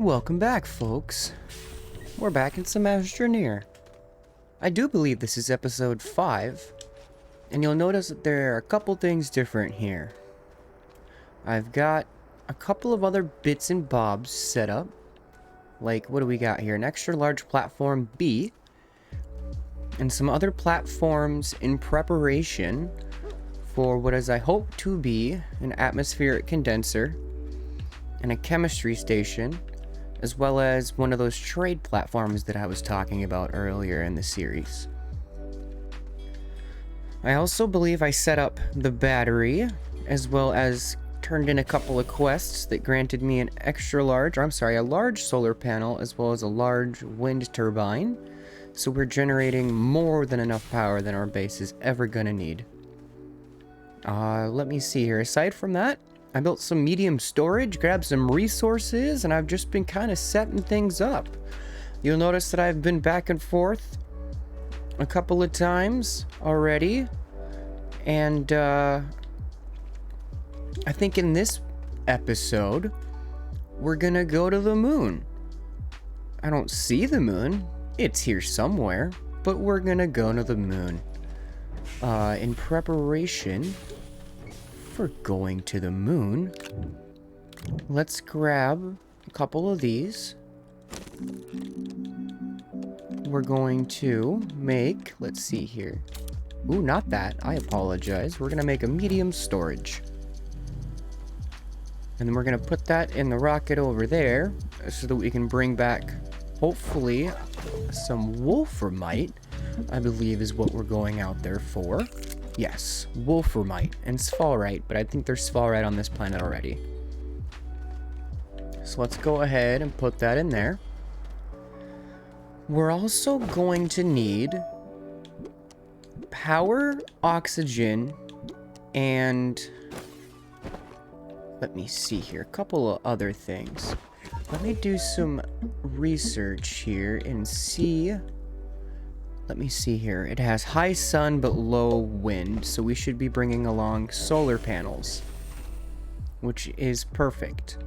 Welcome back, folks. We're back in some Astroneer. I do believe this is episode 5, and you'll notice that there are a couple things different here. I've got a couple of other bits and bobs set up. Like, what do we got here? An extra large platform B, and some other platforms in preparation for what is I hope to be an atmospheric condenser and a chemistry station, as well as one of those trade platforms that I was talking about earlier in the series. I also believe I set up the battery, as well as turned in a couple of quests that granted me an a large solar panel, as well as a large wind turbine. So we're generating more than enough power than our base is ever gonna need. Let me see here. Aside from that, I built some medium storage, grabbed some resources, and I've just been kind of setting things up. You'll notice that I've been back and forth a couple of times already. And I think in this episode, we're gonna go to the moon. I don't see the moon. It's here somewhere, but we're gonna go to the moon. In preparation for going to the moon, let's grab a couple of these. We're going to make, let's see here. Ooh, not that. I apologize. We're gonna make a medium storage. And then we're gonna put that in the rocket over there so that we can bring back, hopefully, some wolframite, I believe is what we're going out there for. Yes, wolframite and sphalerite, but I think there's sphalerite on this planet already. So let's go ahead and put that in there. We're also going to need power, oxygen, and let me see here, a couple of other things. Let me do some research here and see. Let me see here. It has high sun but low wind, so we should be bringing along solar panels, which is perfect.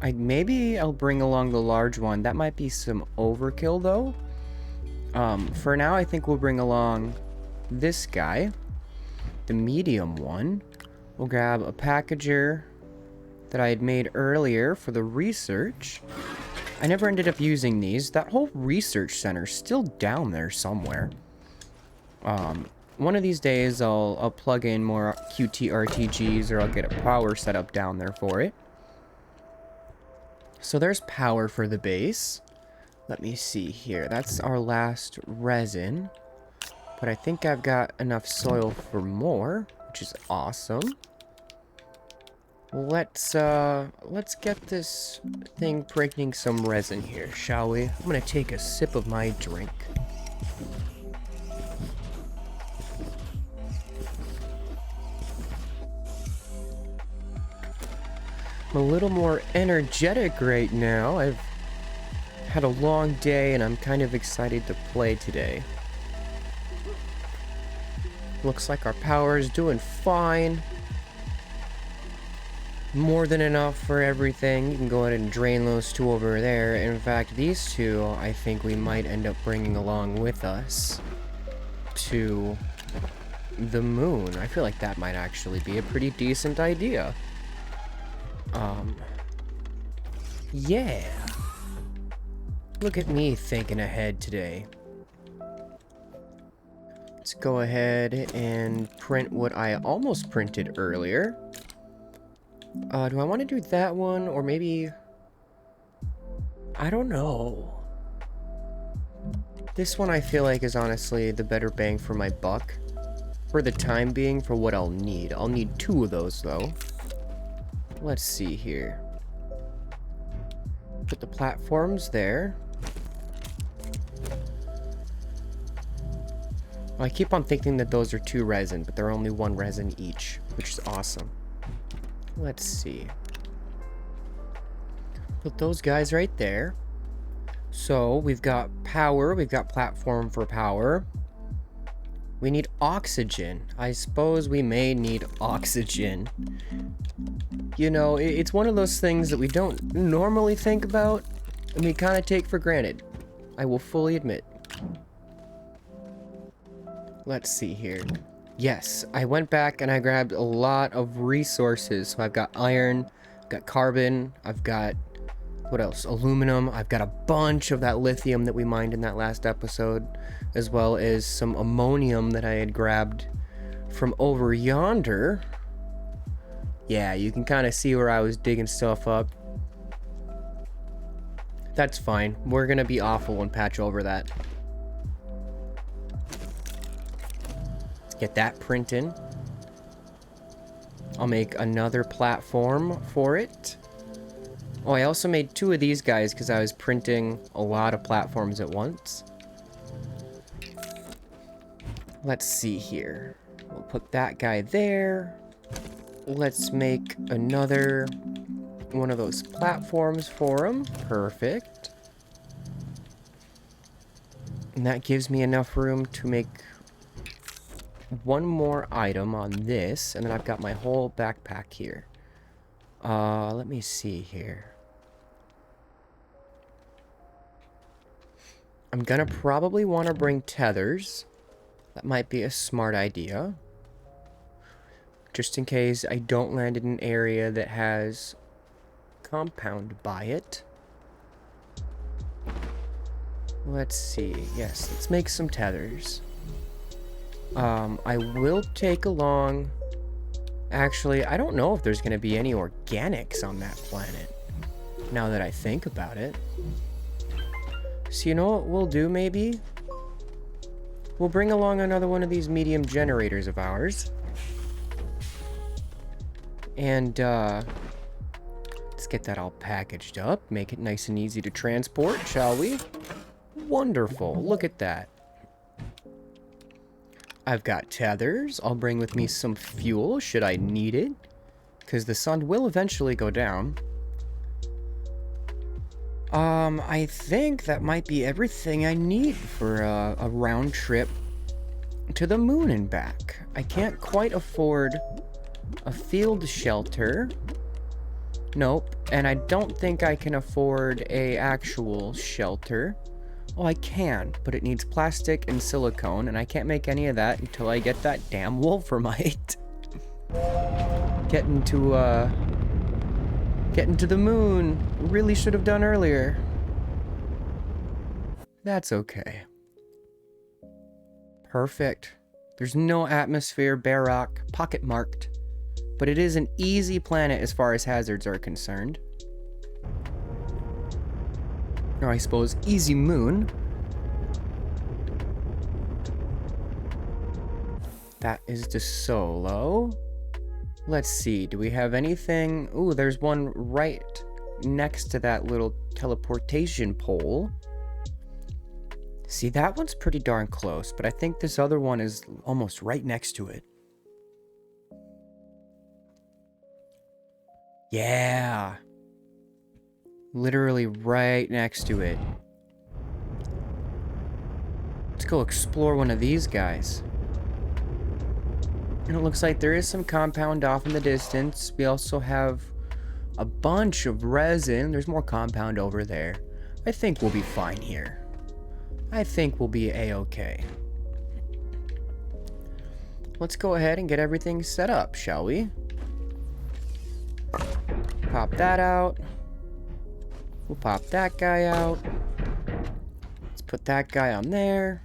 Maybe I'll bring along the large one. That might be some overkill though. For now, I think we'll bring along this guy, the medium one. We'll grab a packager that I had made earlier for the research. I never ended up using these. That whole research center's still down there somewhere. One of these days I'll plug in more QT-RTGs, or I'll get a power setup down there for it. So there's power for the base. Let me see here. That's our last resin. But I think I've got enough soil for more, which is awesome. Let's get this thing breaking some resin here, shall we? I'm gonna take a sip of my drink. I'm a little more energetic right now. I've had a long day and I'm kind of excited to play today. Looks like our power is doing fine. More than enough for everything. You can go ahead and drain those two over there. In fact, these two, I think we might end up bringing along with us to the moon. I feel like that might actually be a pretty decent idea. Yeah. Look at me thinking ahead today. Let's go ahead and print what I almost printed earlier. Do I want to do that one, or maybe... I don't know. This one I feel like is honestly the better bang for my buck. For the time being, for what I'll need. I'll need 2 of those, though. Let's see here. Put the platforms there. I keep on thinking that those are 2 resin, but they're only 1 resin each, which is awesome. Let's see. Put those guys right there. So we've got power, we've got platform for power. We need oxygen. I suppose we may need oxygen. You know, it's one of those things that we don't normally think about, and we kind of take for granted. I will fully admit. Let's see here. Yes, I went back and I grabbed a lot of resources. So I've got iron, I've got carbon, I've got, what else? Aluminum. I've got a bunch of that lithium that we mined in that last episode, as well as some ammonium that I had grabbed from over yonder. Yeah, you can kind of see where I was digging stuff up. That's fine. We're gonna be awful and patch over that. Let's get that print in. I'll make another platform for it. Oh, I also made 2 of these guys because I was printing a lot of platforms at once. Let's see here. We'll put that guy there. Let's make another one of those platforms for him. Perfect. And that gives me enough room to make one more item on this. And then I've got my whole backpack here. Let me see here. I'm gonna probably want to bring tethers. That might be a smart idea. Just in case I don't land in an area that has compound by it. Let's see. Yes, let's make some tethers. I will take along... Actually, I don't know if there's going to be any organics on that planet. Now that I think about it. So you know what we'll do, maybe? We'll bring along another one of these medium generators of ours. And, let's get that all packaged up. Make it nice and easy to transport, shall we? Wonderful. Look at that. I've got tethers. I'll bring with me some fuel, should I need it. Because the sun will eventually go down. I think that might be everything I need for a round trip to the moon and back. I can't quite afford a field shelter. Nope. And I don't think I can afford a actual shelter. Oh, I can, but it needs plastic and silicone, and I can't make any of that until I get that damn wolframite. Getting to the moon. Really should have done earlier. That's okay. Perfect. There's no atmosphere, bare rock, pocket marked. But it is an easy planet as far as hazards are concerned. Or I suppose easy moon. That is the solo. Let's see, do we have anything? Ooh, there's one right next to that little teleportation pole. See, that one's pretty darn close, but I think this other one is almost right next to it. Yeah. Literally right next to it. Let's go explore one of these guys. And it looks like there is some compound off in the distance. We also have a bunch of resin. There's more compound over there. I think we'll be fine here. I think we'll be a-okay. Let's go ahead and get everything set up, shall we? Pop that out. We'll pop that guy out. Let's put that guy on there.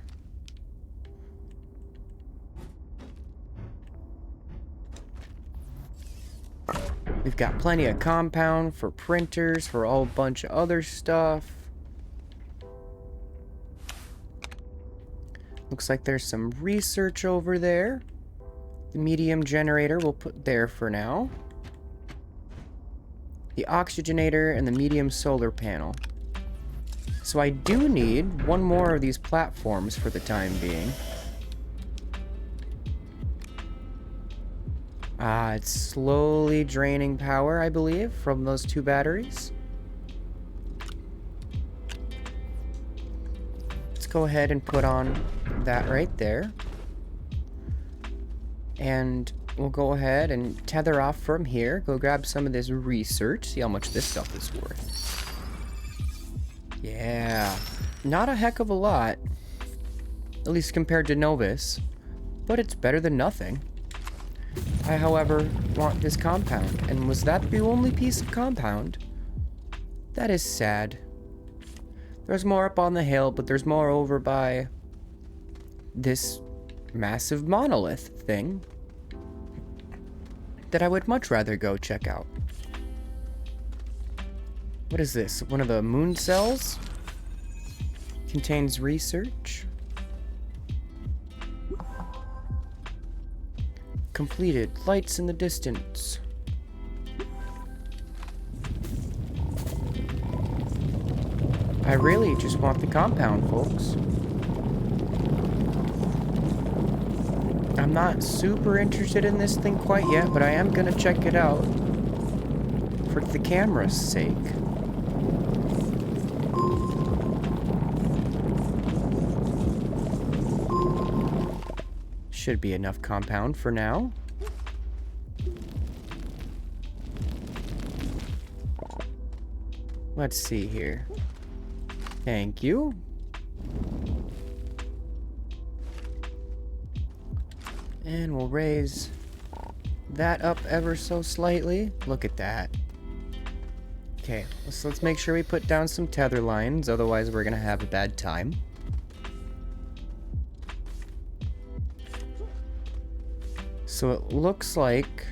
We've got plenty of compound for printers, for a whole bunch of other stuff. Looks like there's some research over there. The medium generator we'll put there for now. The oxygenator and the medium solar panel. So I do need one more of these platforms for the time being. It's slowly draining power, I believe, from those 2 batteries. Let's go ahead and put on that right there. And we'll go ahead and tether off from here. Go grab some of this research. See how much this stuff is worth. Yeah. Not a heck of a lot. At least compared to Novus. But it's better than nothing. I, however, want this compound. And was that the only piece of compound? That is sad. There's more up on the hill, but there's more over by this massive monolith thing that I would much rather go check out. What is this? One of the moon cells? Contains research. Completed. Lights in the distance. I really just want the compound, folks. I'm not super interested in this thing quite yet, but I am gonna check it out for the camera's sake. Should be enough compound for now. Let's see here. Thank you. And we'll raise that up ever so slightly. Look at that. Okay, let's make sure we put down some tether lines, otherwise we're gonna have a bad time. So it looks like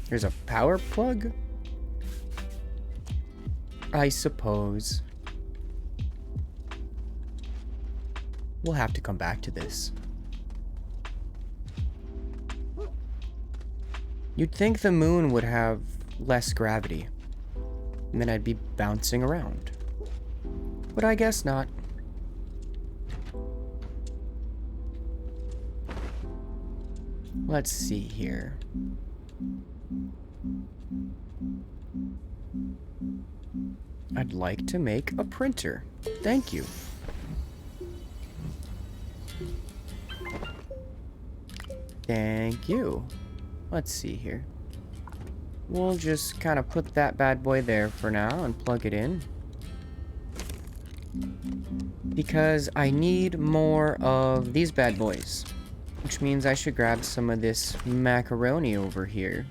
there's a power plug, I suppose. We'll have to come back to this. You'd think the moon would have less gravity, and then I'd be bouncing around. But I guess not. Let's see here. I'd like to make a printer. Thank you. Thank you. Let's see here. We'll just kind of put that bad boy there for now and plug it in. Because I need more of these bad boys. Which means I should grab some of this macaroni over here.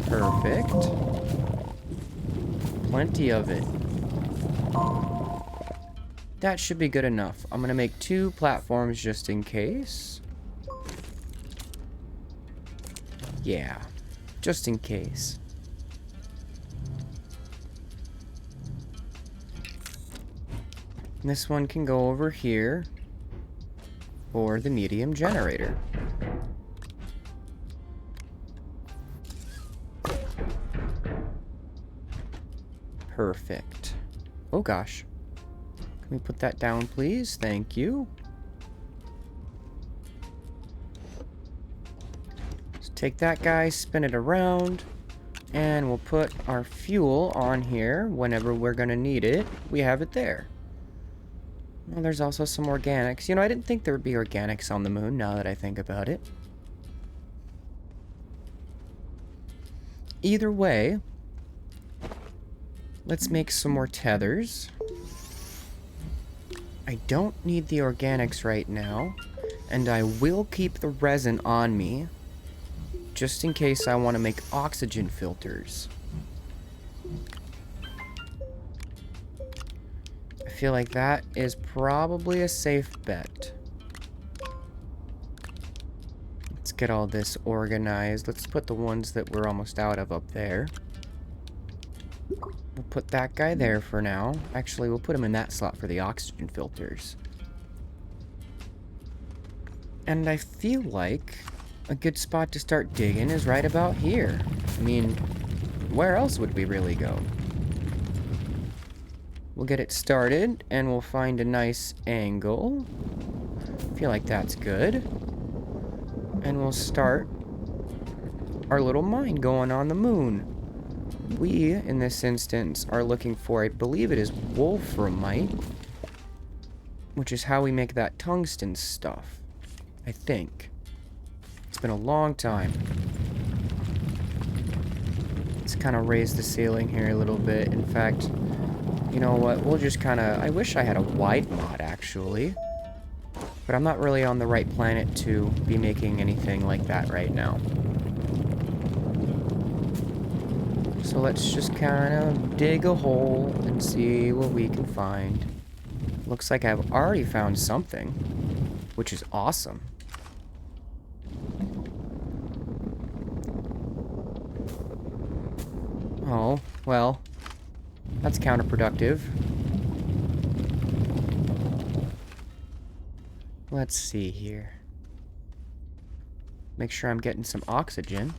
Perfect. Plenty of it. That should be good enough. I'm gonna make 2 platforms just in case. Yeah, just in case. This one can go over here for the medium generator. Perfect. Oh gosh. Can we put that down, please? Thank you. Let's take that guy, spin it around, and we'll put our fuel on here whenever we're gonna need it. We have it there. Well, there's also some organics. You know, I didn't think there would be organics on the moon, now that I think about it. Either way, let's make some more tethers. I don't need the organics right now, and I will keep the resin on me, just in case I want to make oxygen filters. I feel like that is probably a safe bet. Let's get all this organized. Let's put the ones that we're almost out of up there. We'll put that guy there for now. Actually, we'll put him in that slot for the oxygen filters. And I feel like a good spot to start digging is right about here. I mean, where else would we really go? We'll get it started, and we'll find a nice angle. I feel like that's good. And we'll start our little mine going on the moon. We, in this instance, are looking for, I believe it is wolframite. which is how we make that tungsten stuff. I think. It's been a long time. Let's kind of raise the ceiling here a little bit. In fact, you know what? We'll just kind of... I wish I had a wide mod, actually. But I'm not really on the right planet to be making anything like that right now. So let's just kind of dig a hole and see what we can find. Looks like I've already found something, which is awesome. Oh, well, that's counterproductive. Let's see here. Make sure I'm getting some oxygen.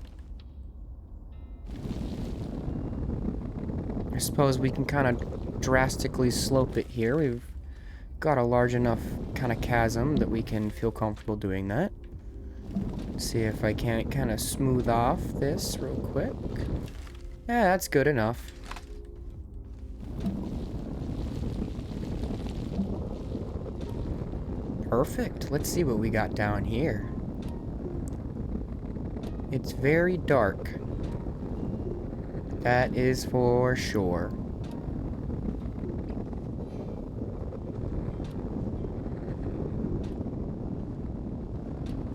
I suppose we can kind of drastically slope it here. We've got a large enough kind of chasm that we can feel comfortable doing that. See if I can't kind of smooth off this real quick. Yeah, that's good enough. Perfect. Let's see what we got down here. It's very dark. That is for sure.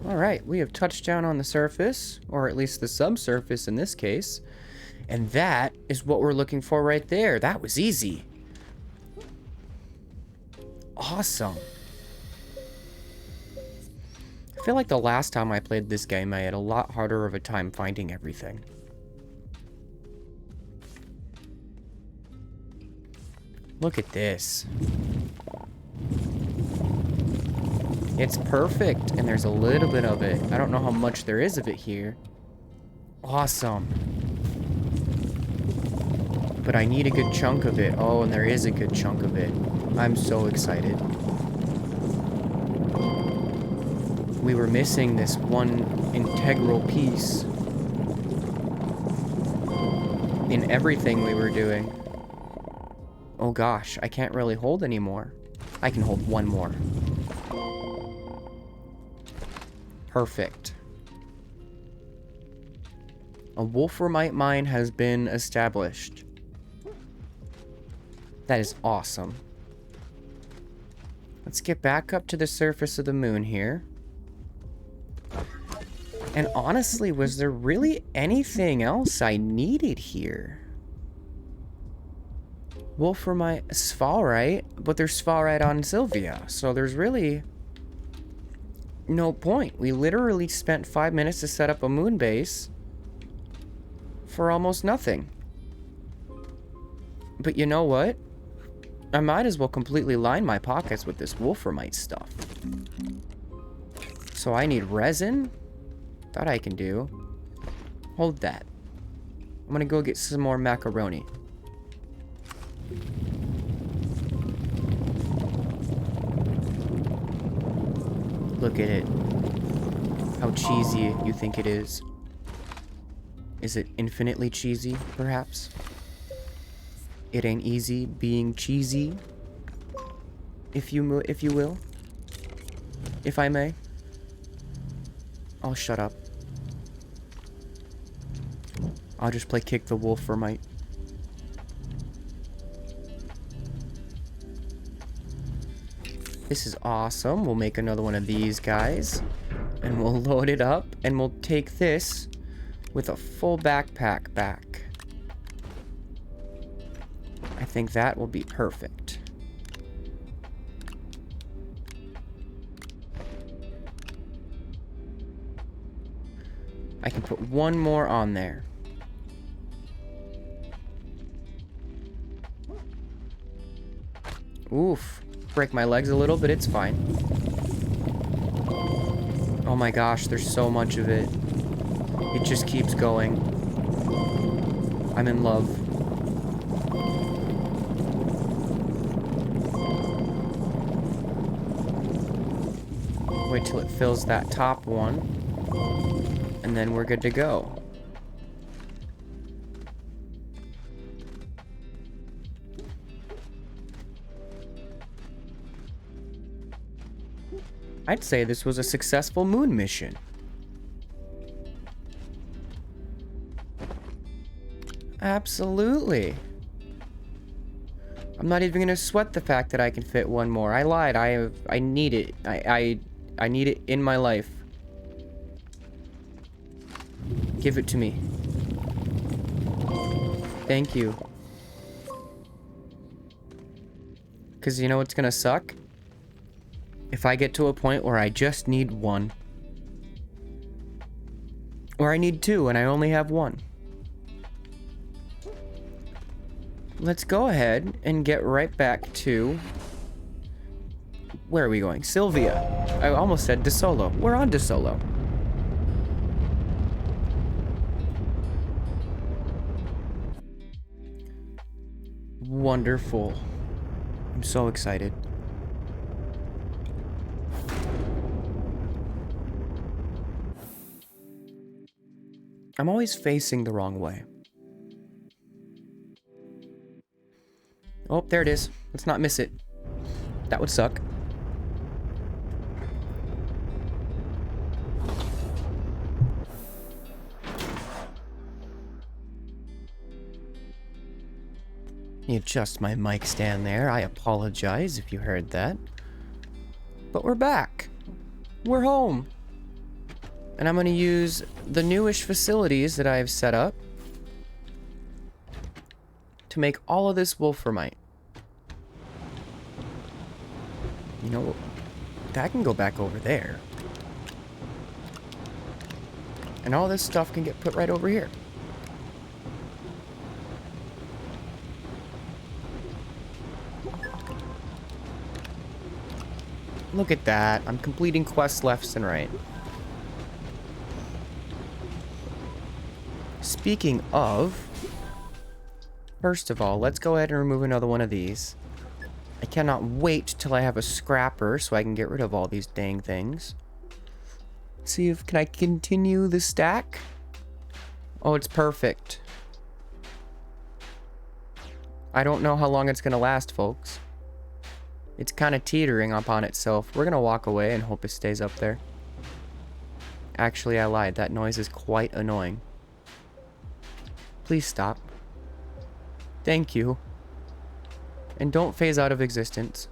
Alright, we have touched down on the surface, or at least the subsurface in this case. And that is what we're looking for right there. That was easy. Awesome. I feel like the last time I played this game, I had a lot harder of a time finding everything. Look at this. It's perfect, and there's a little bit of it. I don't know how much there is of it here. Awesome. But I need a good chunk of it. Oh, and there is a good chunk of it. I'm so excited. We were missing this one integral piece in everything we were doing. Oh gosh, I can't really hold anymore. I can hold one more. Perfect. A wolframite mine has been established. That is awesome. Let's get back up to the surface of the moon here. And honestly, was there really anything else I needed here? Wolframite, sphalerite, but there's sphalerite on Sylvia, so there's really no point. We literally spent 5 minutes to set up a moon base for almost nothing. But you know what? I might as well completely line my pockets with this wolframite stuff. So I need resin. That I can do. Hold that. I'm gonna go get some more macaroni. Look at it. How cheesy you think it is. Is it infinitely cheesy, perhaps? It ain't easy being cheesy, if you will. If I may. I'll shut up. I'll just play kick the wolframite. This is awesome. We'll make another one of these guys. And we'll load it up. And we'll take this with a full backpack back. I think that will be perfect. I can put one more on there. Oof. Break my legs a little, but it's fine. Oh my gosh, there's so much of it. It just keeps going. I'm in love. Wait till it fills that top one. And then we're good to go. I'd say this was a successful moon mission. Absolutely. I'm not even gonna sweat the fact that I can fit one more. I lied. I need it. I need it in my life. Give it to me. Thank you. Cause you know what's gonna suck? If I get to a point where I just need one. Or I need two and I only have one. Let's go ahead and get right back to... Where are we going? Sylvia. I almost said DeSolo. We're on DeSolo. Wonderful. I'm so excited. I'm always facing the wrong way. Oh, there it is. Let's not miss it. That would suck. Let me adjust my mic stand there. I apologize if you heard that. But we're back. We're home. And I'm going to use the newish facilities that I've set up to make all of this wolframite. You know, that can go back over there. And all this stuff can get put right over here. Look at that. I'm completing quests left and right. Speaking of, first of all, let's go ahead and remove another one of these. I cannot wait till I have a scrapper so I can get rid of all these dang things. See if, can I continue the stack? Oh, it's perfect. I don't know how long it's gonna last, folks. It's kind of teetering upon itself. We're gonna walk away and hope it stays up there. Actually, I lied. That noise is quite annoying. Please stop. Thank you. And don't phase out of existence.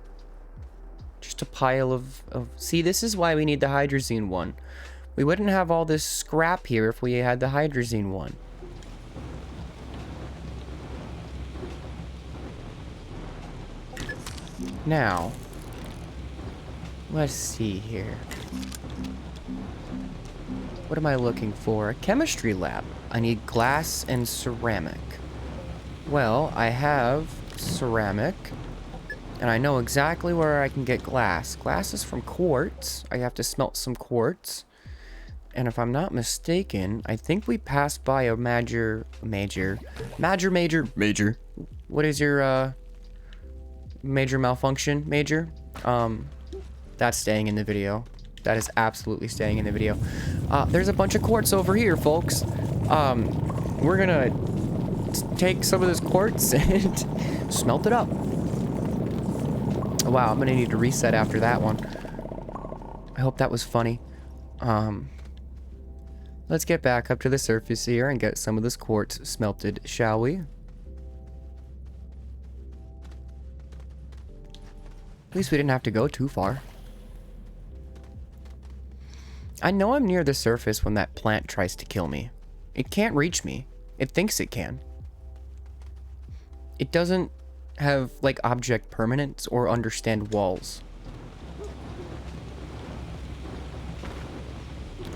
Just a pile of... See, this is why we need the hydrazine one. We wouldn't have all this scrap here if we had the hydrazine one. Now, let's see here. What am I looking for? A chemistry lab. I need glass and ceramic. Well, I have ceramic, and I know exactly where I can get glass. Glass is from quartz. I have to smelt some quartz. And if I'm not mistaken, I think we passed by a major. What is your, major malfunction, Major? That's staying in the video. That is absolutely staying in the video. There's a bunch of quartz over here, folks. We're gonna take some of this quartz and smelt it up. Wow, I'm gonna need to reset after that one. I hope that was funny. Let's get back up to the surface here and get some of this quartz smelted, shall we? At least we didn't have to go too far. I know I'm near the surface when that plant tries to kill me. It can't reach me. It thinks it can. It doesn't have, like, object permanence or understand walls.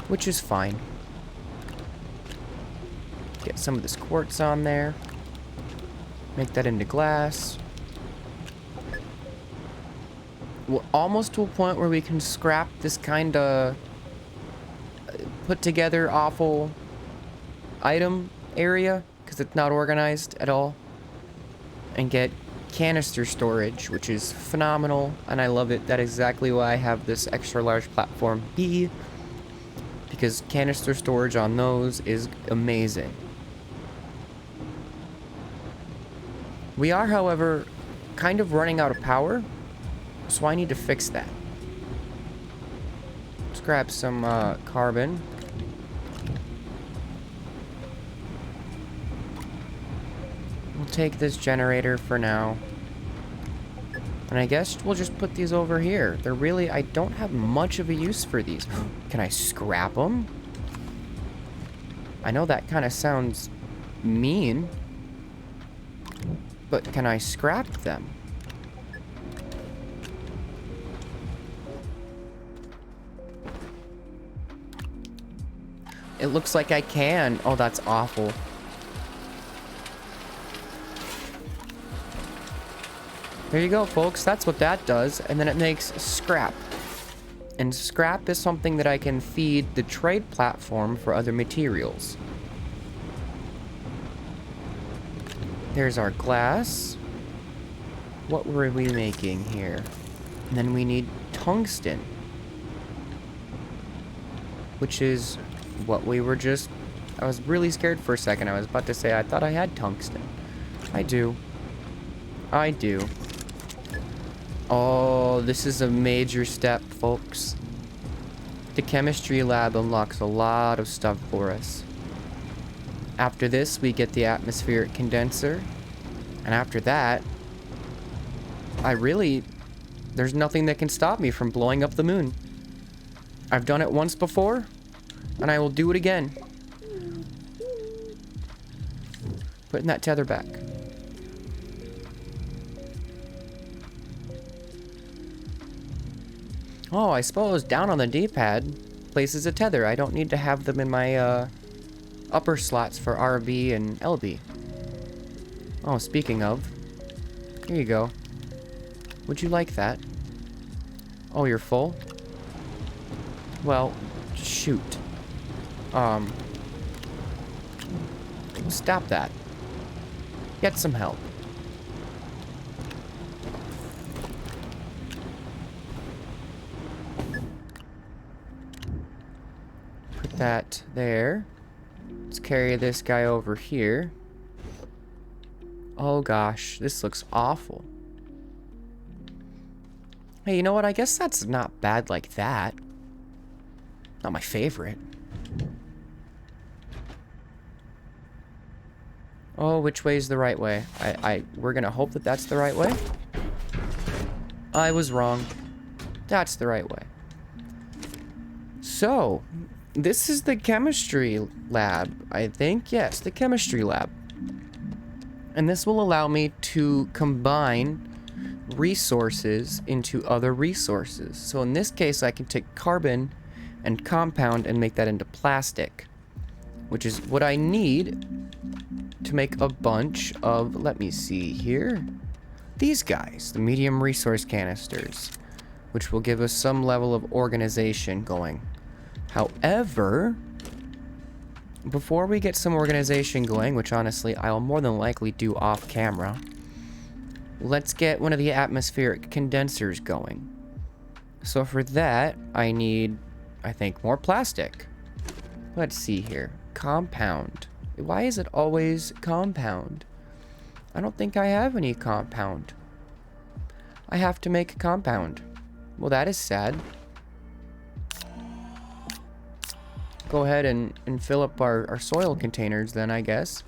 Which is fine. Get some of this quartz on there. Make that into glass. We're almost to a point where we can scrap this kind of put together awful item area because it's not organized at all, and get canister storage, which is phenomenal, and I love it. That is exactly why I have this extra large platform B, because canister storage on those is amazing. We are, however, kind of running out of power, so I need to fix that. grab some carbon. We'll take this generator for now. And I guess we'll just put these over here. They're really, I don't have much of a use for these. Can I scrap them? I know that kind of sounds mean, but can I scrap them? It looks like I can. Oh, that's awful. There you go, folks. That's what that does. And then it makes scrap. And scrap is something that I can feed the trade platform for other materials. There's our glass. What were we making here? And then we need tungsten. Which is what we were just... I was really scared for a second. I was about to say I thought I had tungsten. I do. I do. Oh, this is a major step, folks. The chemistry lab unlocks a lot of stuff for us. After this, we get the atmospheric condenser. And after that, there's nothing that can stop me from blowing up the moon. I've done it once before, and I will do it again. Putting that tether back. Oh, I suppose down on the D-pad places a tether. I don't need to have them in my upper slots for RB and LB. Oh, speaking of, here you go. Would you like that? Oh, you're full? Well, shoot. Stop that. Get some help. That there. Let's carry this guy over here. Oh gosh, this looks awful. Hey, you know what? I guess that's not bad like that. Not my favorite. Oh, which way's the right way? We're gonna hope that that's the right way. I was wrong. That's the right way. So, this is the chemistry lab, I think. Yes, the chemistry lab. And this will allow me to combine resources into other resources. So in this case, I can take carbon and compound and make that into plastic, which is what I need to make a bunch of, let me see here, these guys, the medium resource canisters, which will give us some level of organization going. However, before we get some organization going, which honestly I'll more than likely do off camera, let's get one of the atmospheric condensers going. So for that, I need, I think, more plastic. Let's see here. Compound. Why is it always compound? I don't think I have any compound. I have to make a compound. Well, that is sad. Go ahead and fill up our soil containers then, I guess.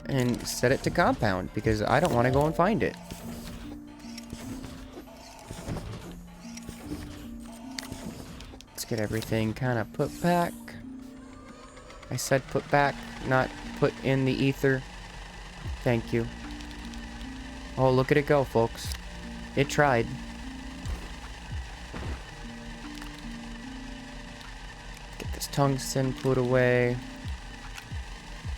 And set it to compound, because I don't want to go and find it. Let's get everything kind of put back. I said put back, not put in the ether. Thank you. Oh, look at it go, folks. It tried. Get this tungsten put away.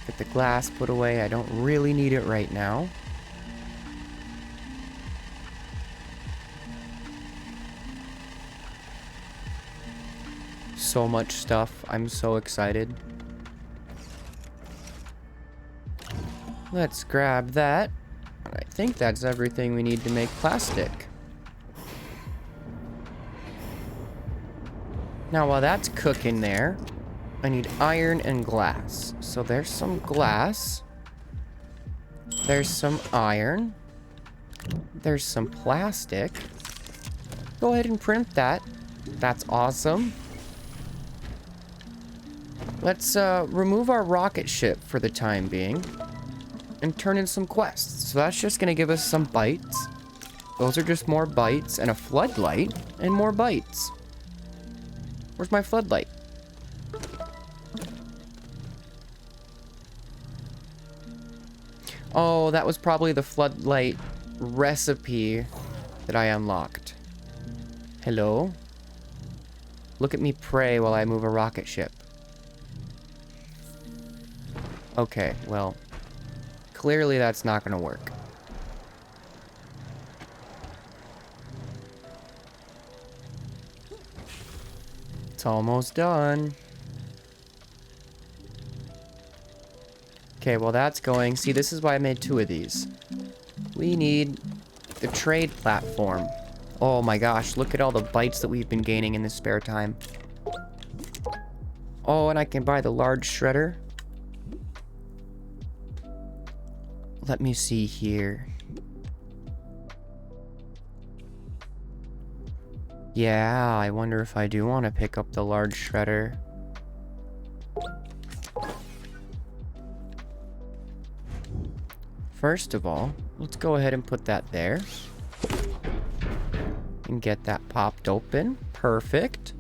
Get the glass put away. I don't really need it right now. So much stuff. I'm so excited. Let's grab that. I think that's everything we need to make plastic. Now, while that's cooking there, I need iron and glass. So there's some glass. There's some iron. There's some plastic. Go ahead and print that. That's awesome. Let's remove our rocket ship for the time being and turn in some quests. So that's just gonna give us some bites. Those are just more bites and a floodlight and more bites. Where's my floodlight? Oh, that was probably the floodlight recipe that I unlocked. Hello? Look at me pray while I move a rocket ship. Okay, well, clearly that's not gonna work. It's almost done. Okay, well that's going. See, this is why I made 2 of these. We need the trade platform. Oh my gosh, look at all the bites that we've been gaining in this spare time. Oh, and I can buy the large shredder. Let me see here. Yeah, I wonder if I do want to pick up the large shredder. First of all, let's go ahead and put that there. And get that popped open. Perfect.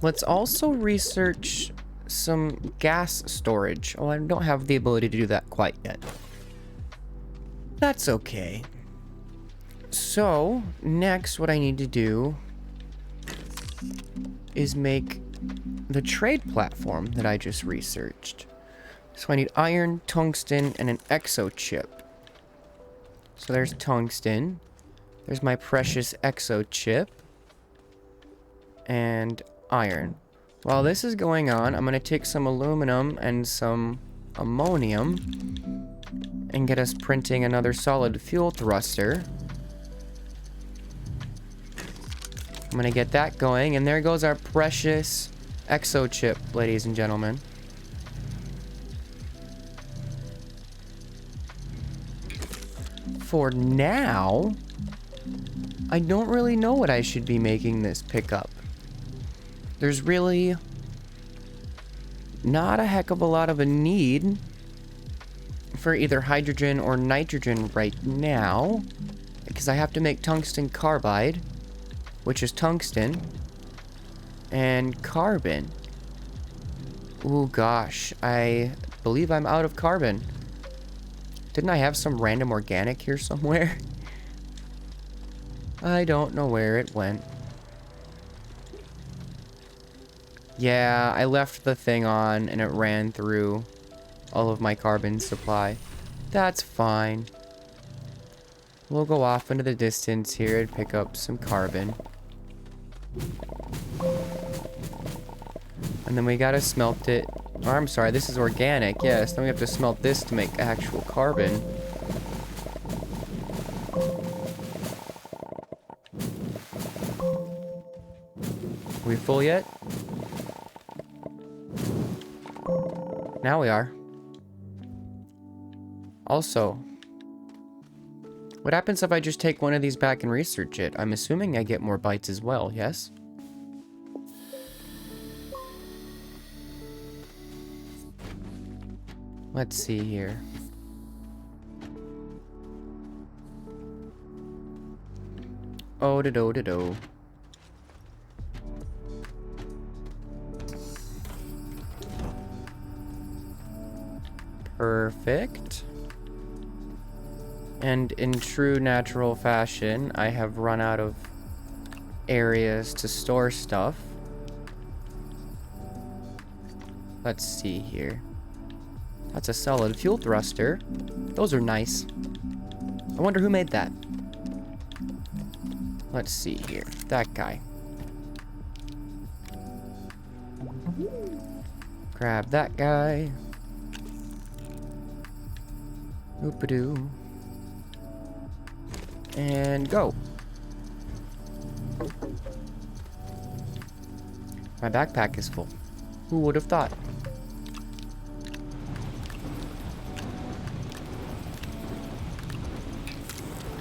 Let's also research some gas storage. Oh, I don't have the ability to do that quite yet. That's okay. So, next what I need to do is make the trade platform that I just researched. So I need iron, tungsten, and an exo chip. So there's tungsten. There's my precious exo chip. And iron. While this is going on, I'm going to take some aluminum and some ammonium and get us printing another solid fuel thruster. I'm going to get that going, and there goes our precious exo chip, ladies and gentlemen. For now, I don't really know what I should be making this pickup. There's really not a heck of a lot of a need for either hydrogen or nitrogen right now, because I have to make tungsten carbide, which is tungsten, and carbon. Ooh, gosh, I believe I'm out of carbon. Didn't I have some random organic here somewhere? I don't know where it went. Yeah, I left the thing on and it ran through all of my carbon supply. That's fine. We'll go off into the distance here and pick up some carbon. And then we gotta smelt it. Or I'm sorry, this is organic, yes. Then we have to smelt this to make actual carbon. Are we full yet? Now we are. Also, what happens if I just take one of these back and research it? I'm assuming I get more bites as well, yes? Let's see here. Oh, da-do, da-do. Perfect. And in true natural fashion, I have run out of areas to store stuff. Let's see here. That's a solid fuel thruster. Those are nice. I wonder who made that. Let's see here. That guy. Grab that guy. Oop-a-doo. And go. My backpack is full. Who would have thought?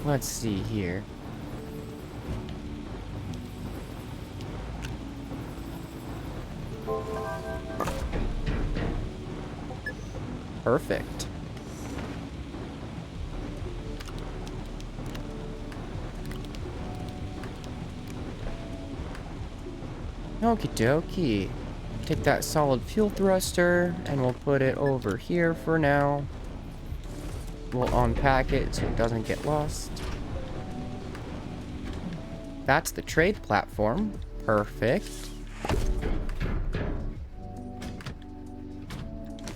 Let's see here. Perfect. Okie dokie. Take that solid fuel thruster, and we'll put it over here for now. We'll unpack it so it doesn't get lost. That's the trade platform. Perfect.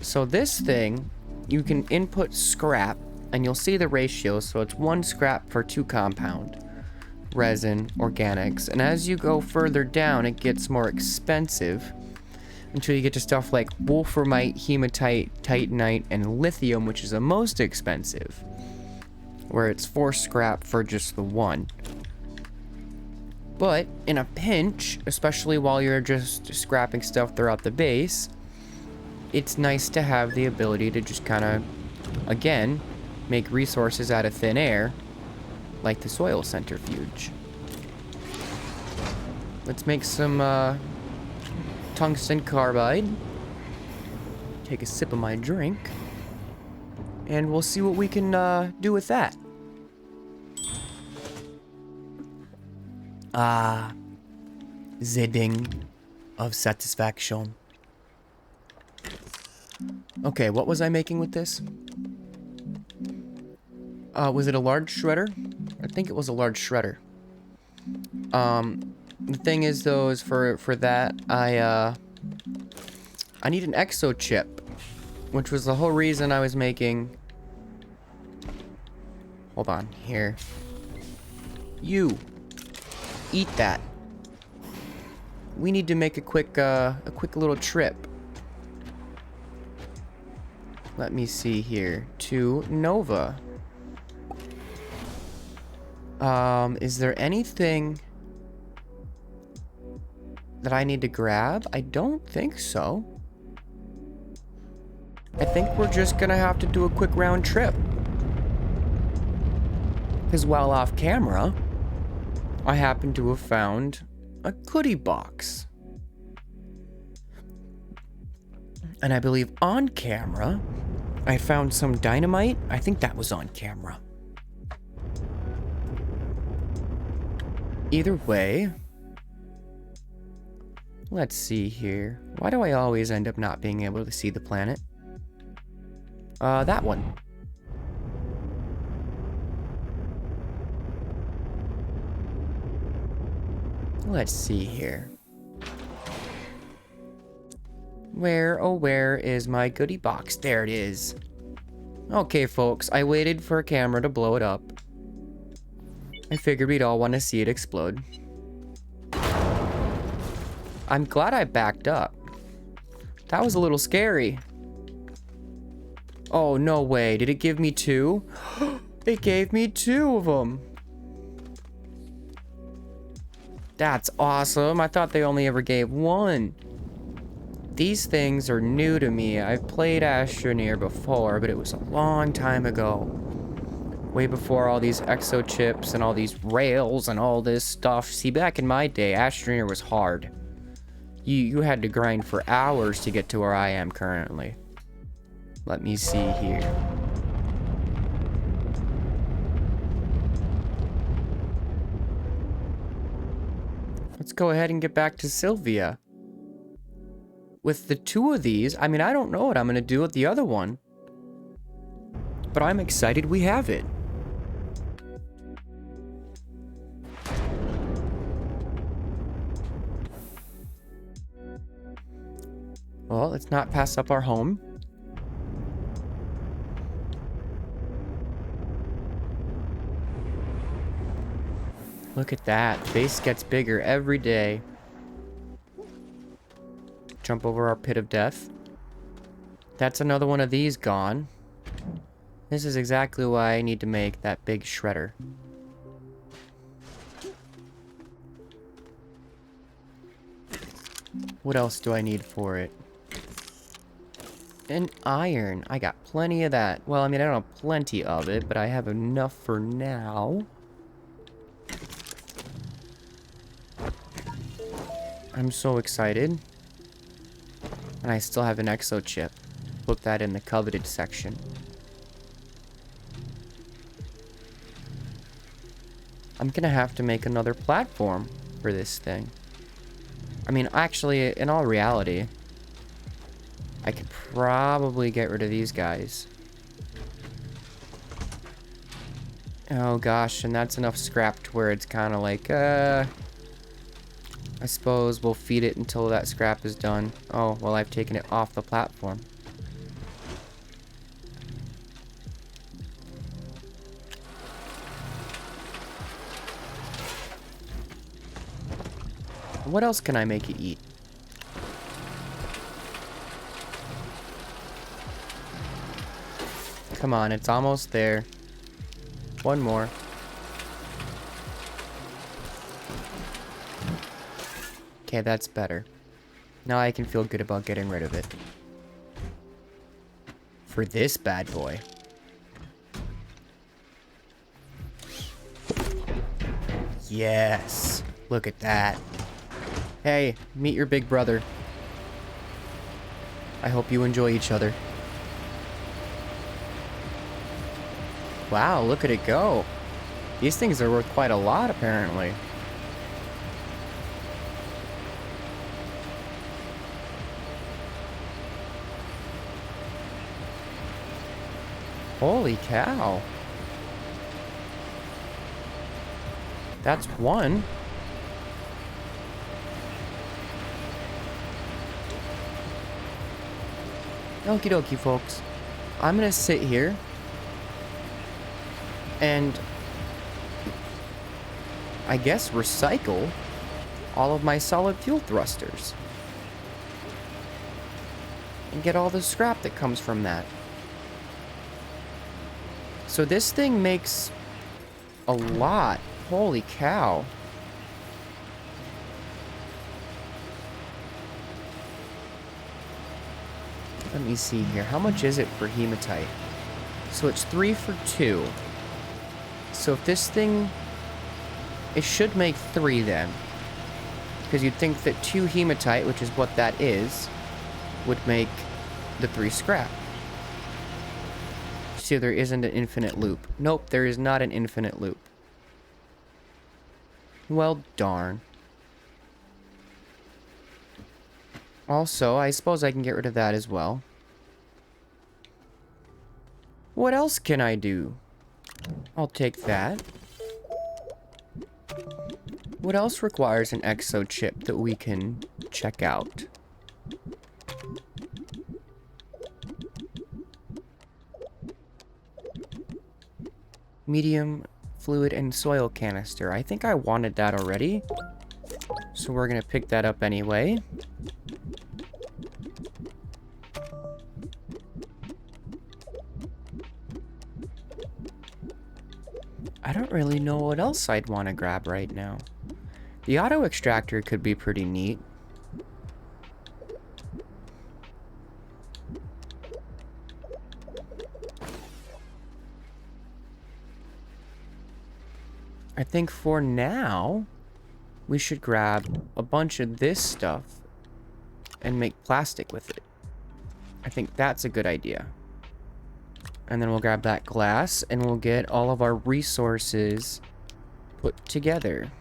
So this thing, you can input scrap, and you'll see the ratio, so it's 1 scrap per 2 compound. Resin, organics, and as you go further down, it gets more expensive until you get to stuff like wolframite, hematite, titanite, and lithium, which is the most expensive, where it's 4 scrap for just the 1. But in a pinch, especially while you're just scrapping stuff throughout the base, it's nice to have the ability to just kind of, again, make resources out of thin air, like the soil centrifuge. Let's make some tungsten carbide. Take a sip of my drink. And we'll see what we can do with that. Ah, the ding of satisfaction. Okay, what was I making with this? Was it a large shredder? I think it was a large shredder. The thing is, though, is for that, I need an exo chip, which was the whole reason I was making... Hold on, here. You! Eat that. We need to make a quick little trip. Let me see here. To Nova. Is there anything that I need to grab? I don't think so. I think we're just gonna have to do a quick round trip. Because while off camera, I happen to have found a goodie box. And I believe on camera, I found some dynamite. I think that was on camera. Either way, let's see here. Why do I always end up not being able to see the planet? That one. Let's see here. Where, oh where is my goodie box? There it is. Okay, folks, I waited for a camera to blow it up. I figured we'd all want to see it explode. I'm glad I backed up. That was a little scary. Oh, no way. Did it give me 2? It gave me 2 of them. That's awesome. I thought they only ever gave 1. These things are new to me. I've played Astroneer before, but it was a long time ago. Way before all these exo chips and all these rails and all this stuff. See, back in my day, Astroneer was hard. You had to grind for hours to get to where I am currently. Let me see here. Let's go ahead and get back to Sylvia. With the 2 of these, I mean, I don't know what I'm going to do with the other one. But I'm excited we have it. Well, let's not pass up our home. Look at that. Base gets bigger every day. Jump over our pit of death. That's another one of these gone. This is exactly why I need to make that big shredder. What else do I need for it? And iron. I got plenty of that. Well, I mean, I don't have plenty of it, but I have enough for now. I'm so excited. And I still have an exo chip. Put that in the coveted section. I'm gonna have to make another platform for this thing. I mean, actually, in all reality, I could probably get rid of these guys. Oh gosh, and that's enough scrap to where it's kind of like, I suppose we'll feed it until that scrap is done. Oh, well, I've taken it off the platform. What else can I make it eat? Come on, it's almost there. One more. Okay, that's better. Now I can feel good about getting rid of it. For this bad boy. Yes. Look at that. Hey, meet your big brother. I hope you enjoy each other. Wow, look at it go. These things are worth quite a lot, apparently. Holy cow. That's one. Okie dokie, folks. I'm gonna sit here and I guess recycle all of my solid fuel thrusters and get all the scrap that comes from that. So this thing makes a lot. Holy cow. Let me see here. How much is it for hematite? So it's 3 for 2. So if this thing... It should make 3 then. Because you'd think that 2 hematite, which is what that is, would make the 3 scrap. See, there isn't an infinite loop. Nope, there is not an infinite loop. Well, darn. Also, I suppose I can get rid of that as well. What else can I do? I'll take that. What else requires an exo chip that we can check out? Medium fluid and soil canister. I think I wanted that already. So we're gonna pick that up anyway. I don't really know what else I'd want to grab right now. The auto extractor could be pretty neat. I think for now, we should grab a bunch of this stuff and make plastic with it. I think that's a good idea. And then we'll grab that glass and we'll get all of our resources put together.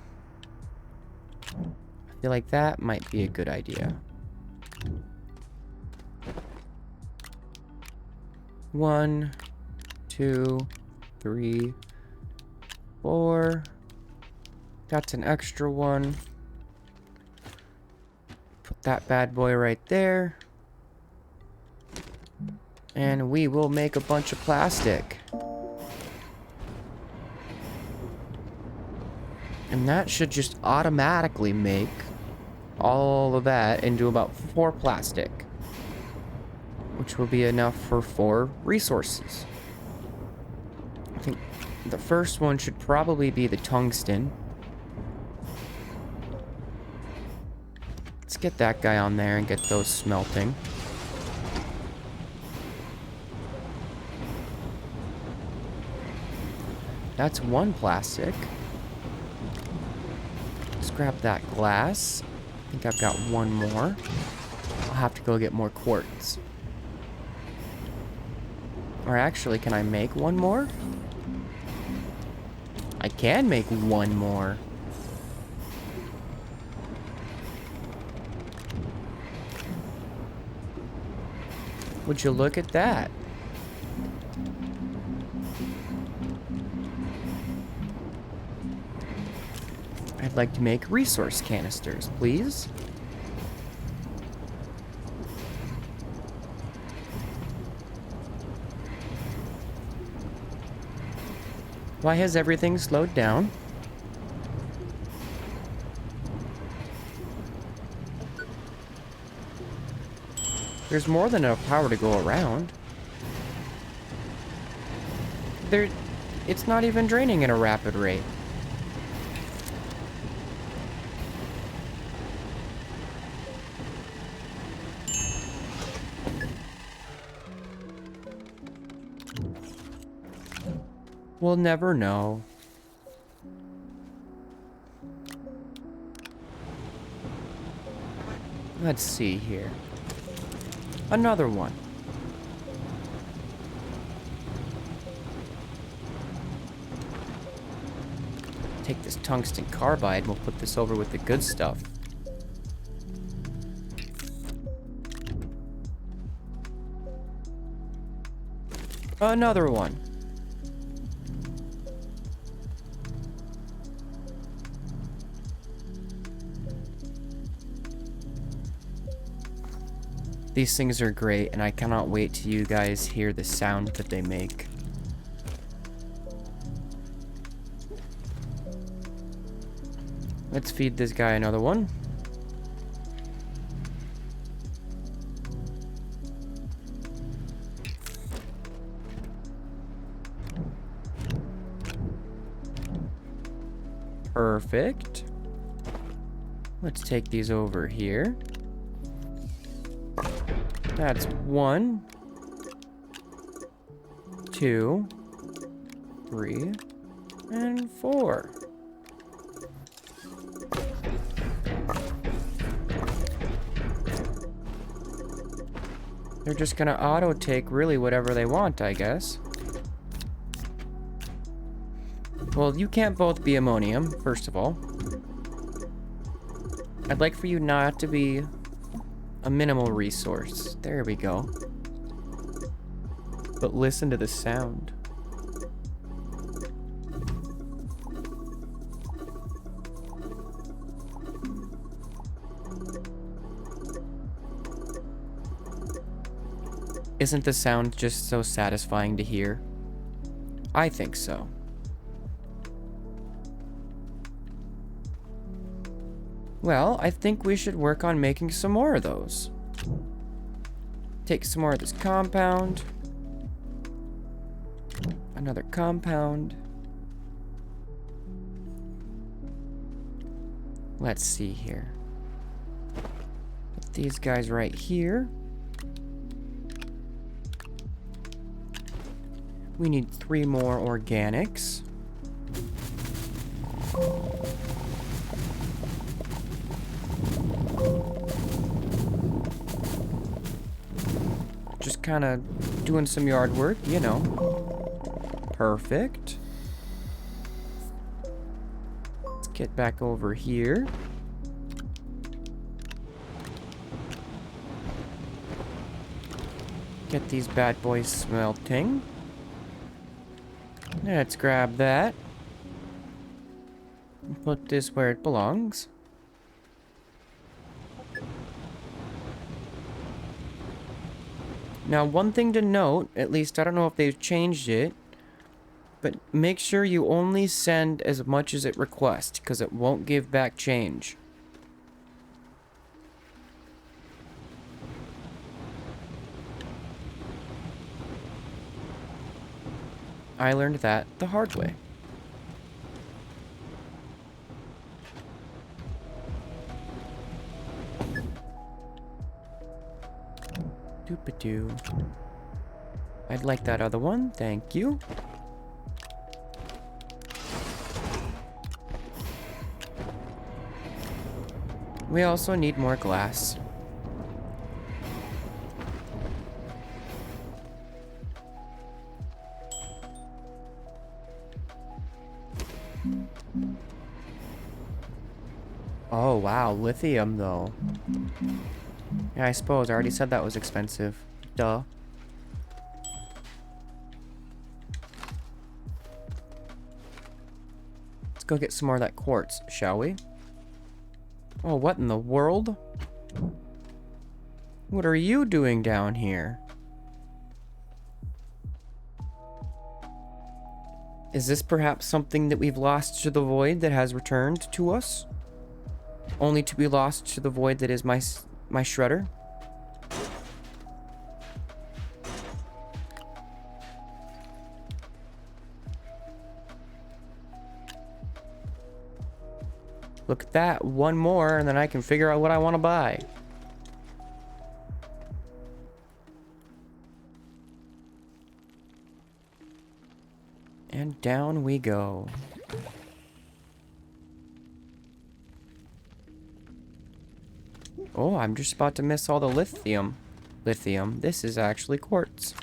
I feel like that might be a good idea. 1, 2, 3, 4. That's an extra one. Put that bad boy right there. And we will make a bunch of plastic. And that should just automatically make all of that into about 4 plastic. Which will be enough for 4 resources. I think the first one should probably be the tungsten. Let's get that guy on there and get those smelting. That's 1 plastic. Let's grab that glass. I think I've got 1 more. I'll have to go get more quartz. Or actually, can I make one more? I can make one more. Would you look at that? I'd like to make resource canisters, please. Why has everything slowed down? There's more than enough power to go around. It's not even draining at a rapid rate. We'll never know. Let's see here. Another one. Take this tungsten carbide and we'll put this over with the good stuff. Another one. These things are great, and I cannot wait till you guys hear the sound that they make. Let's feed this guy another one. Perfect. Let's take these over here. That's 1, 2, 3, and 4. They're just gonna auto-take really whatever they want, I guess. Well, you can't both be ammonium, first of all. I'd like for you not to be a minimal resource. There we go. But listen to the sound. Isn't the sound just so satisfying to hear? I think so. Well, I think we should work on making some more of those. Take some more of this compound. Another compound. Let's see here. Put these guys right here. We need 3 more organics. Just kind of doing some yard work, you know. Perfect. Let's get back over here. Get these bad boys smelting. Let's grab that. And put this where it belongs. Now, one thing to note, at least I don't know if they've changed it, but make sure you only send as much as it requests, because it won't give back change. I learned that the hard way. Doop-a-doo. I'd like that other one, thank you. We also need more glass. Oh, wow. Lithium, though. Yeah, I suppose. I already said that was expensive. Duh. Let's go get some more of that quartz, shall we? Oh, what in the world? What are you doing down here? Is this perhaps something that we've lost to the void that has returned to us? Only to be lost to the void that is my shredder? Look at that. One more, and then I can figure out what I want to buy. And down we go. Oh, I'm just about to miss all the lithium. Lithium. This is actually quartz.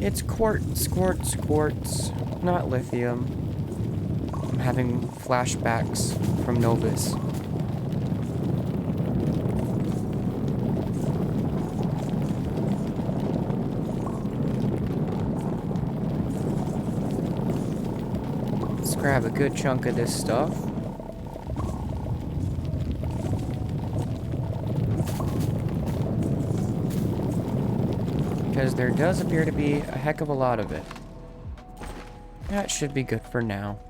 It's quartz, quartz, quartz. Not lithium. I'm having flashbacks from Novus. Let's grab a good chunk of this stuff. Because there does appear to be a heck of a lot of it. That should be good for now.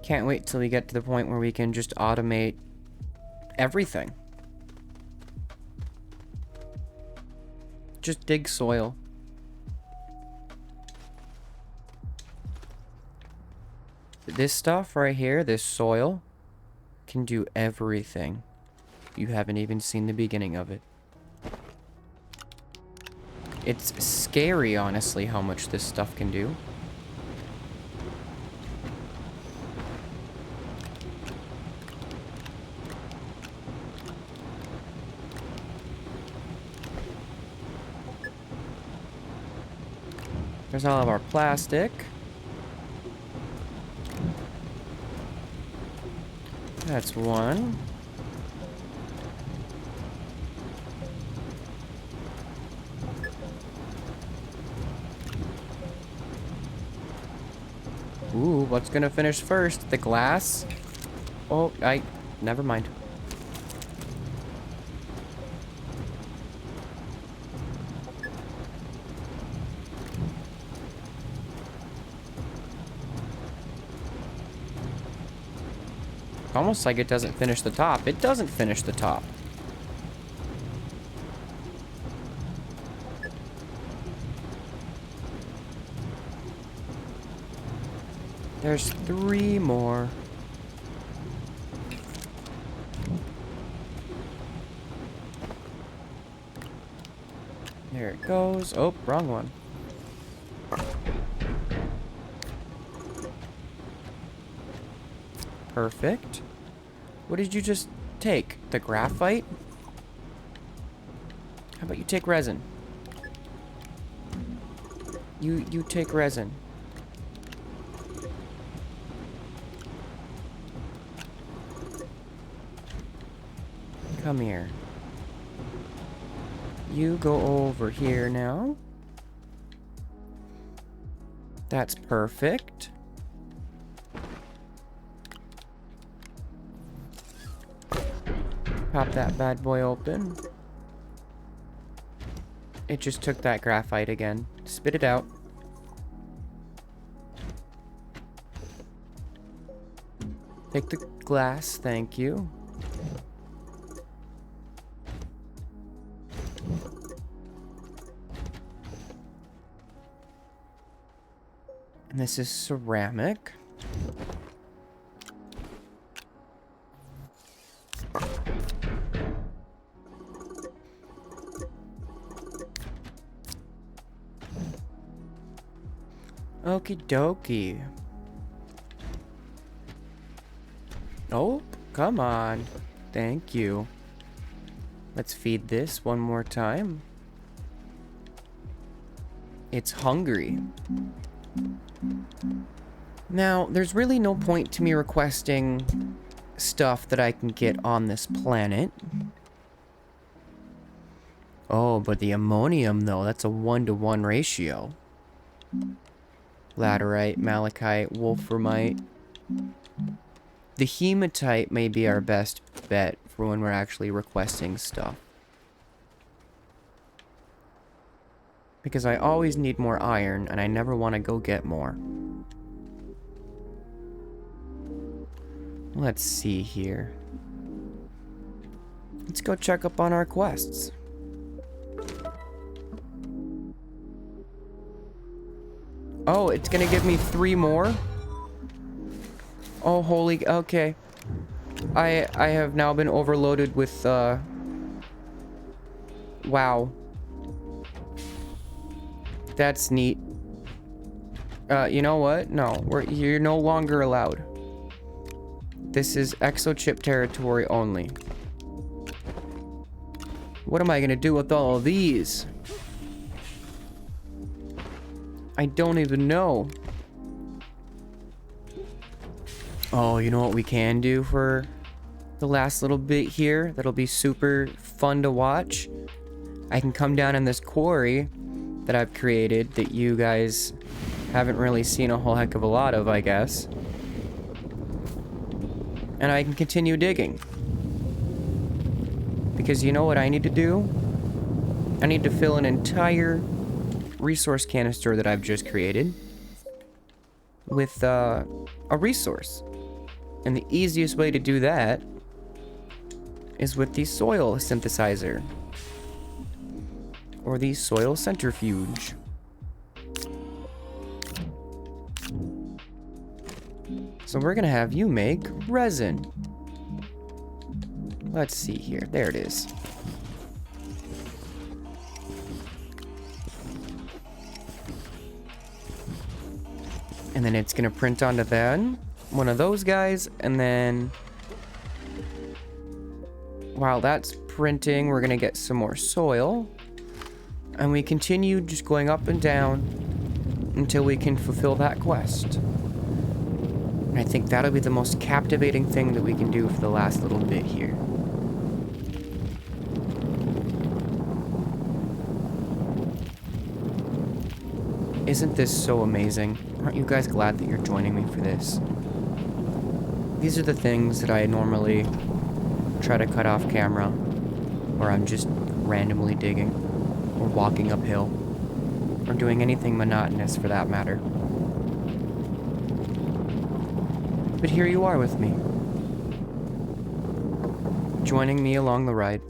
Can't wait till we get to the point where we can just automate everything. Just dig soil. This stuff right here, this soil, can do everything. You haven't even seen the beginning of it. It's scary, honestly, how much this stuff can do. There's all of our plastic. That's one. Ooh, what's gonna finish first? The glass? Oh, never mind. Almost like it doesn't finish the top. It doesn't finish the top. There's 3 more. There it goes. Oh, wrong one. Perfect. What did you just take? The graphite? How about you take resin? You take resin. Come here. You go over here now. That's perfect. Pop that bad boy open. It just took that graphite again. Spit it out. Take the glass, thank you. And this is ceramic. Okie dokie. Oh, come on. Thank you. Let's feed this one more time. It's hungry. Now, there's really no point to me requesting stuff that I can get on this planet. Oh, but the ammonium, though, that's a 1-to-1 ratio. Laterite, malachite, wolframite. The hematite may be our best bet for when we're actually requesting stuff. Because I always need more iron, and I never want to go get more. Let's see here. Let's go check up on our quests. Oh, it's gonna give me 3 more? Oh, holy... Okay. I have now been overloaded with, Wow. That's neat. You know what? No, you're no longer allowed. This is exochip territory only. What am I gonna do with all of these? I don't even know. Oh, you know what we can do for the last little bit here? That'll be super fun to watch. I can come down in this quarry that I've created that you guys haven't really seen a whole heck of a lot of, I guess. And I can continue digging. Because you know what I need to do? I need to fill an entire resource canister that I've just created with a resource. And the easiest way to do that is with the soil synthesizer. Or the soil centrifuge. So we're gonna have you make resin. Let's see here. There it is. And then it's gonna print onto then one of those guys, and then while that's printing, we're gonna get some more soil. And we continue just going up and down until we can fulfill that quest. And I think that'll be the most captivating thing that we can do for the last little bit here. Isn't this so amazing? Aren't you guys glad that you're joining me for this? These are the things that I normally try to cut off camera, where I'm just randomly digging, or walking uphill, or doing anything monotonous for that matter. But here you are with me, joining me along the ride.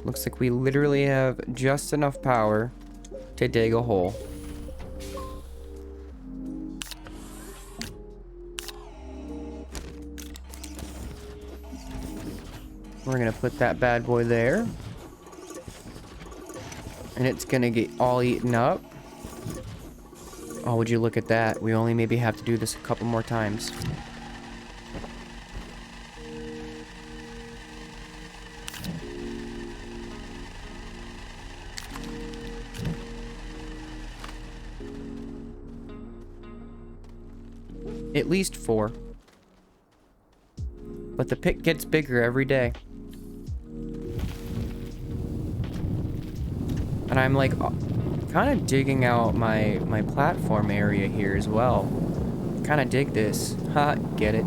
Looks like we literally have just enough power to dig a hole. We're gonna put that bad boy there. And it's gonna get all eaten up. Oh, would you look at that? We only maybe have to do this a couple more times. At least 4. But the pit gets bigger every day. And I'm like kind of digging out my platform area here as well. Kind of dig this. Ha, get it.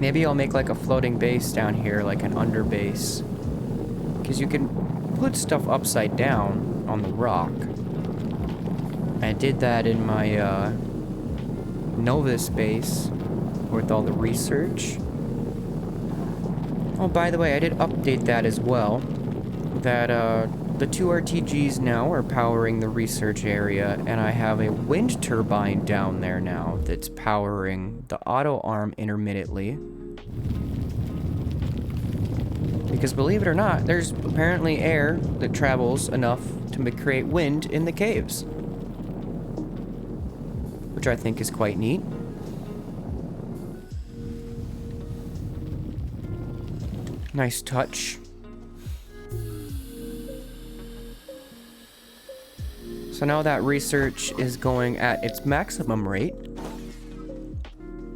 Maybe I'll make like a floating base down here, like an under base. Because you can put stuff upside down on the rock. I did that in my Nova space with all the research. Oh, by the way, I did update that as well. That the 2 RTGs now are powering the research area, and I have a wind turbine down there now that's powering the auto arm intermittently. Because believe it or not, there's apparently air that travels enough to create wind in the caves. which I think is quite neat. Nice touch. So now that research is going at its maximum rate,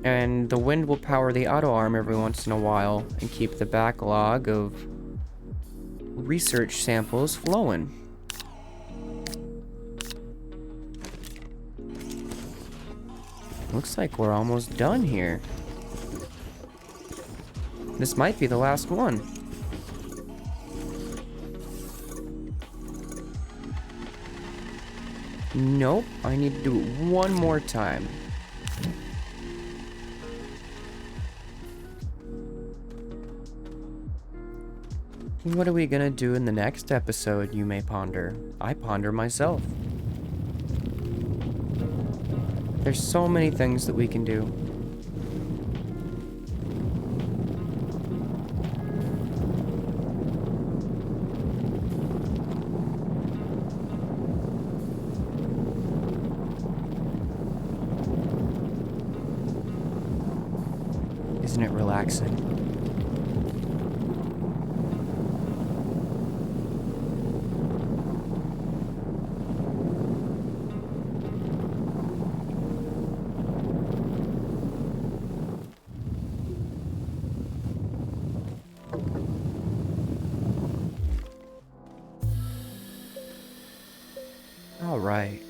and the wind will power the auto arm every once in a while and keep the backlog of research samples flowing. Looks like we're almost done here. This might be the last one. Nope, I need to do it one more time. What are we gonna do in the next episode, you may ponder? I ponder myself. There's so many things that we can do. Isn't it relaxing? All right.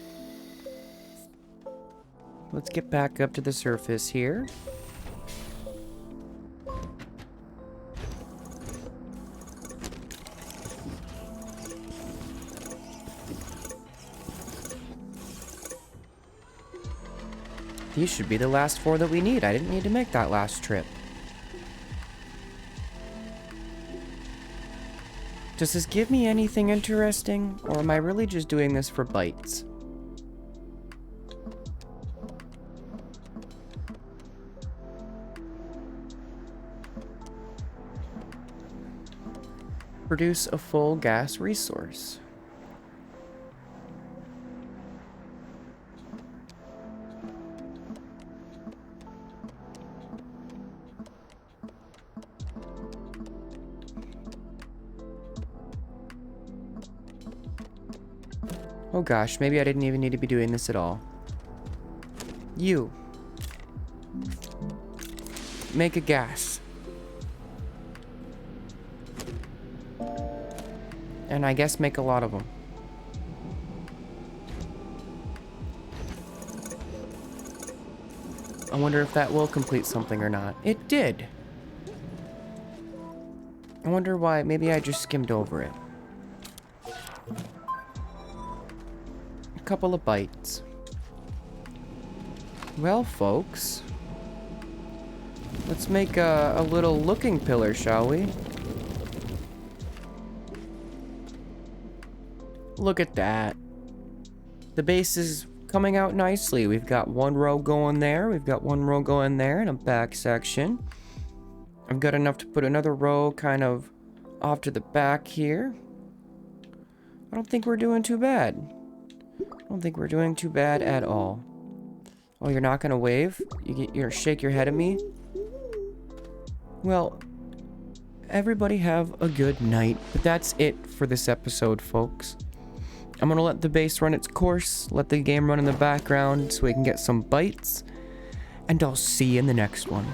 Let's get back up to the surface here. These should be the last 4 that we need. I didn't need to make that last trip. Does this give me anything interesting, or am I really just doing this for bites? Produce a full gas resource. Oh gosh, maybe I didn't even need to be doing this at all. You. Make a gas. And I guess make a lot of them. I wonder if that will complete something or not. It did. I wonder why. Maybe I just skimmed over it. Couple of bites. Well, folks, let's make a little looking pillar, shall we? Look at that. The base is coming out nicely. We've got 1 row going there. We've got 1 row going there and a back section. I've got enough to put another row kind of off to the back here. I don't think we're doing too bad. I don't think we're doing too bad at all. Oh, you're not gonna wave? You're shake your head at me? Well, everybody have a good night. But that's it for this episode, folks. I'm gonna let the base run its course, let the game run in the background so we can get some bites, and I'll see you in the next one.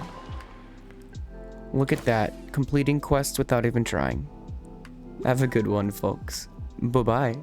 Look at that, completing quests without even trying. Have a good one, folks. Bye-bye.